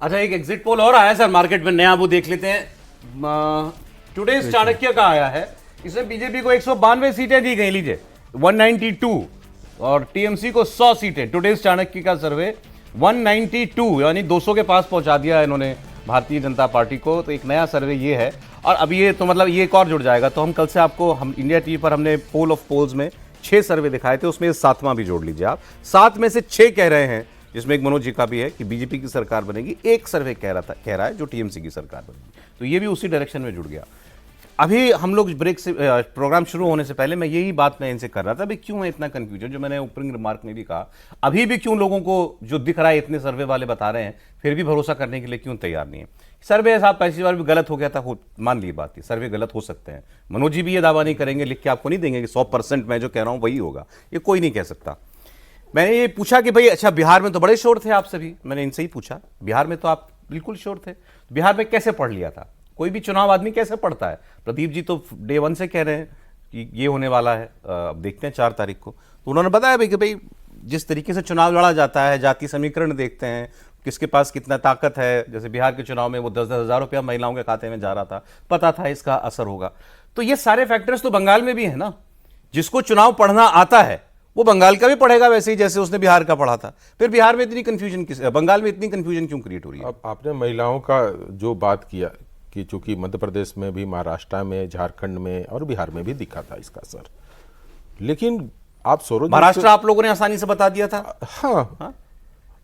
अच्छा, एक exit poll और आया सर मार्केट में नया, वो देख लेते हैं। टुडेज चाणक्य का आया है, इसमें बीजेपी को 192 सीटें दी गई, लीजिए 192, और टीएमसी को 100 सीटें। टुडेज चाणक्य का सर्वे 192 यानी 200 के पास पहुंचा दिया है इन्होंने भारतीय जनता पार्टी को। तो एक नया सर्वे ये है, और अब ये तो मतलब ये एक और जुड़ जाएगा। तो हम कल से आपको, हम इंडिया टीवी पर हमने पोल ऑफ पोल्स में 6 सर्वे दिखाए थे, उसमें 7वां भी जोड़ लीजिए आप। 7 में से 6 कह रहे हैं, जिसमें एक मनोज जी का भी है कि बीजेपी की सरकार बनेगी। एक सर्वे कह रहा है जो टीएमसी की सरकार बनेगी। तो ये भी उसी डायरेक्शन में जुड़ गया। अभी हम लोग ब्रेक से, प्रोग्राम शुरू होने से पहले मैं यही बात मैं इनसे कर रहा था, भाई क्यों है इतना कंफ्यूजन, जो मैंने ओपनिंग रिमार्क में भी कहा। अभी भी क्यों लोगों को जो दिख रहा है, इतने सर्वे वाले बता रहे हैं, फिर भी भरोसा करने के लिए क्यों तैयार नहीं है। सर्वे साहब पिछली बार भी गलत हो गया था, मान ली बात, सर्वे गलत हो सकते हैं। मनोज जी भी ये दावा नहीं करेंगे, लिख के आपको नहीं देंगे कि 100% मैं जो कह रहा हूं वही होगा, ये कोई नहीं कह सकता। मैंने ये पूछा कि भाई अच्छा, बिहार में तो बड़े श्योर थे आप सभी, मैंने इनसे ही पूछा, बिहार में तो आप बिल्कुल श्योर थे, बिहार में कैसे पढ़ लिया था? कोई भी चुनाव आदमी कैसे पढ़ता है? प्रदीप जी तो डे 1 से कह रहे हैं कि ये होने वाला है, अब देखते हैं 4 तारीख को। तो उन्होंने बताया भाई कि भाई जिस तरीके से चुनाव लड़ा जाता है, जाति समीकरण देखते हैं, किसके पास कितना ताकत है। जैसे बिहार के चुनाव में वो 10-10 हज़ार रुपया महिलाओं के खाते में जा रहा था, पता था इसका असर होगा। तो ये सारे फैक्टर्स तो बंगाल में भी है ना। जिसको चुनाव पढ़ना आता है वो बंगाल का भी पढ़ेगा वैसे ही जैसे उसने बिहार का पढ़ा था। फिर बिहार में इतनी कंफ्यूजन बंगाल में इतनी कंफ्यूजन क्यों क्रिएट हो रही है? अब आपने महिलाओं का जो बात किया कि चूंकि मध्य प्रदेश में भी, महाराष्ट्र में, झारखंड में और बिहार में भी दिखा था इसका असर, लेकिन आप सरोज, महाराष्ट्र आप लोगों ने आसानी से बता दिया था। हाँ,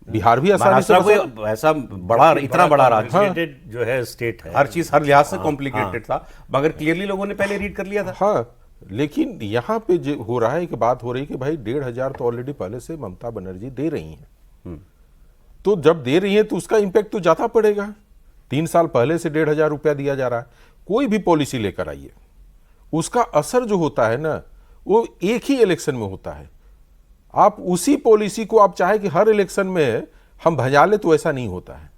बिहार भी आसानी से ऐसा बड़ा, इतना बड़ा राज्य जो है स्टेट है, हर चीज हर लिहाज से कॉम्प्लिकेटेड था, मगर क्लियरली लोगों ने पहले रीड कर लिया था। हाँ, लेकिन यहाँ पे जो हो रहा है कि बात हो रही कि भाई 1,500 तो ऑलरेडी पहले से ममता बनर्जी दे रही हैं। तो जब दे रही हैं तो उसका इंपैक्ट तो ज्यादा पड़ेगा। 3 साल पहले से 1,500 रुपया दिया जा रहा है। कोई भी पॉलिसी लेकर आइए, उसका असर जो होता है ना, वो एक ही इलेक्शन में होता है। आप उसी पॉलिसी को आप चाहे कि हर इलेक्शन में हम भजा ले, तो ऐसा नहीं होता है,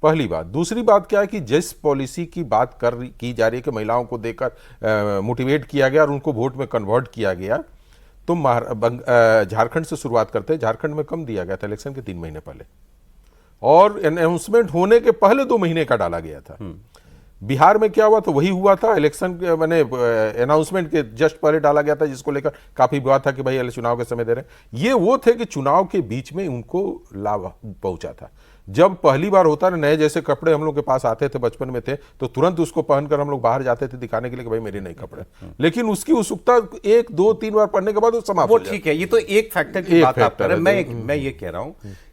पहली बात। दूसरी बात क्या है कि जिस पॉलिसी की बात की जा रही है कि महिलाओं को देकर मोटिवेट किया गया और उनको वोट में कन्वर्ट किया गया, तो झारखंड से शुरुआत करते हैं। झारखंड में कम दिया गया था इलेक्शन के 3 महीने पहले, और अनाउंसमेंट होने के पहले 2 महीने का डाला गया था। बिहार में क्या हुआ, तो वही हुआ था, इलेक्शन मैंने अनाउंसमेंट के जस्ट पहले डाला गया था, जिसको लेकर काफी विवाद था कि भाई चुनाव के समय दे रहे हैं। ये वो थे कि चुनाव के बीच में उनको लाभ पहुंचा था। जब पहली बार होता ना, नए जैसे कपड़े हम लोग के पास आते थे, बचपन में थे, तो तुरंत उसको पहनकर हम लोग बाहर जाते थे दिखाने के लिए कि भाई मेरे नए कपड़े। लेकिन उसकी उत्सुकता 1, 2, 3 बार पढ़ने के बाद वो समाप्त हो जाती है। ठीक है, ये तो एक फैक्टर की बात आप कर रहे हैं। मैं ये कह रहा हूं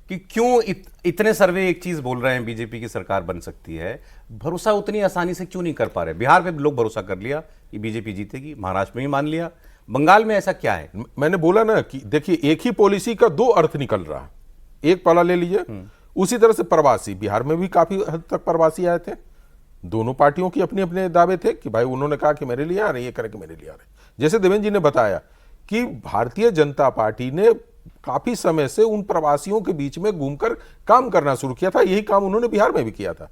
कि क्यों इतने सर्वे एक चीज बोल रहे हैं, बीजेपी की सरकार बन सकती है, भरोसा उतनी आसानी से क्यों नहीं कर पा रहे? बिहार में लोग भरोसा कर लिया कि बीजेपी जीतेगी, महाराष्ट्र में भी मान लिया, बंगाल में ऐसा क्या है? मैंने बोला ना कि देखिए, एक ही पॉलिसी का 2 अर्थ निकल रहा है। एक पहला ले लीजिए, उसी तरह से प्रवासी, बिहार में भी काफी हद तक प्रवासी आए थे। दोनों पार्टियों की अपने अपने दावे थे कि भाई उन्होंने कहा कि मेरे लिए आ रहे, ये करें कि मेरे लिए आ रहे। जैसे देवेंद्र जी ने बताया कि भारतीय जनता पार्टी ने काफी समय से उन प्रवासियों के बीच में घूमकर काम करना शुरू किया था। यही काम उन्होंने बिहार में भी किया था।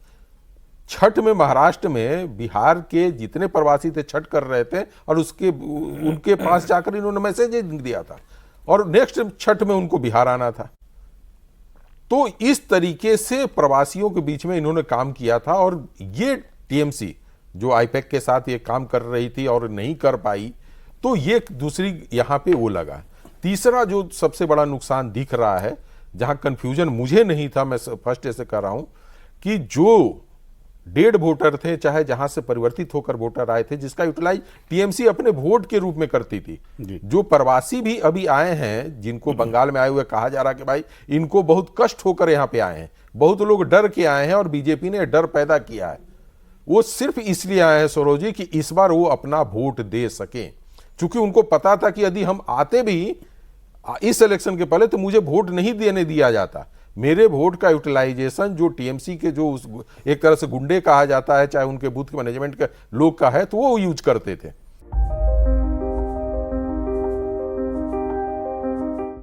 छठ में महाराष्ट्र में बिहार के जितने प्रवासी थे छठ कर रहे थे, और उनके पास जाकर इन्होंने मैसेज दिया था, और नेक्स्ट छठ में उनको बिहार आना था। तो इस तरीके से प्रवासियों के बीच में इन्होंने काम किया था। और ये टीएमसी जो आईपैक के साथ ये काम कर रही थी और नहीं कर पाई, तो ये दूसरी यहां पे वो लगा। तीसरा जो सबसे बड़ा नुकसान दिख रहा है, जहां कंफ्यूजन मुझे नहीं था, मैं फर्स्ट ऐसे कर रहा हूं, कि जो डेड वोटर थे, चाहे जहां से परिवर्तित होकर वोटर आए थे, जिसका यूटिलाइज टीएमसी अपने वोट के रूप में करती थी। जो प्रवासी भी अभी आए हैं, जिनको बंगाल में आए हुए कहा जा रहा कि भाई इनको बहुत कष्ट होकर यहां पे आए हैं, बहुत लोग डर के आए हैं, और बीजेपी ने डर पैदा किया है। वो सिर्फ इसलिए आए हैं सरोजी कि इस बार वो अपना वोट दे सकें, चूंकि उनको पता था कि यदि हम आते भी इस इलेक्शन के पहले तो मुझे वोट नहीं देने दिया जाता। मेरे वोट का यूटिलाइजेशन जो टीएमसी के जो एक तरह से गुंडे कहा जाता है, चाहे उनके बूथ के मैनेजमेंट के लोग का है, तो वो यूज करते थे।